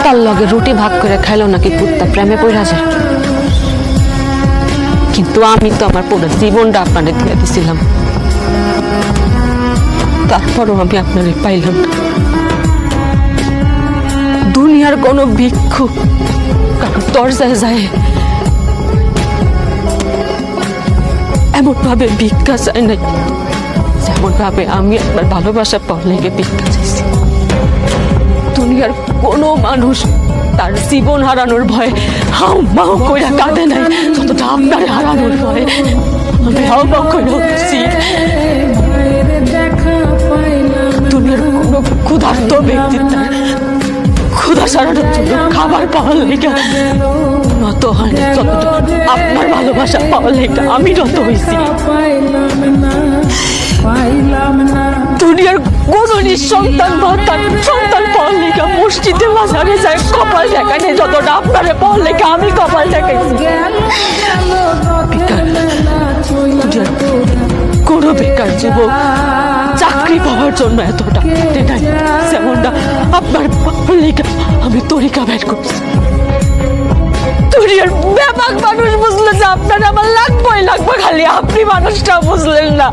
কুত্তার লগে রুটি ভাগ করে খাইলো নাকি কুত্তা প্রেমে পড়া যায়। কিন্তু আমি তো আমার পুরো জীবনটা আপনারে দিয়ে দিছিলাম, তারপরও আমি আপনারে পাইলাম না। দুনিয়ার কোনো ভিক্ষুক কারণ দরজায় যায় এমন ভাবে ভিক্ষা চায় নাই যেমন ভাবে আমি আপনার ভালোবাসা পাওয়ার লেগে ভিক্ষা চাইছি। দুনিয়ার কোনো মানুষ তার জীবন হারানোর ভয়ে হাউ মাউ কইরা কাঁদে নাই যতটা আপনার হারানোর ভয়ে আমি হাউ মাউ করে উঠছি। দুনিয়ার কোনো ক্ষুধার্ত ব্যক্তি তার ক্ষুধা সারানোর জন্য খাবার পাওয়ার লেগে নত হয় না যতটা আপনার ভালোবাসা পাওয়ার লেগে আমি নত হয়েছি। দুনিয়ার কোন নিঃসন্তান বা তার সন্তান পাওয়ার লেগে মসজিদে বাজারে যায় কপাল দেখায় নেই যতটা আপনারে পাওয়ার লেগে আমি কপাল দেখাইছি। কোন বেকার যুবক চাকরি পাওয়ার জন্য এতটা নাই যেমনটা আপনার পাওয়ার লেগে আমি তরিকা বের করছি। দুনিয়ার ব্যাপক মানুষ বুঝলো যে আপনার আমার লাগবে খালি আপনি মানুষটা বুঝলেন না।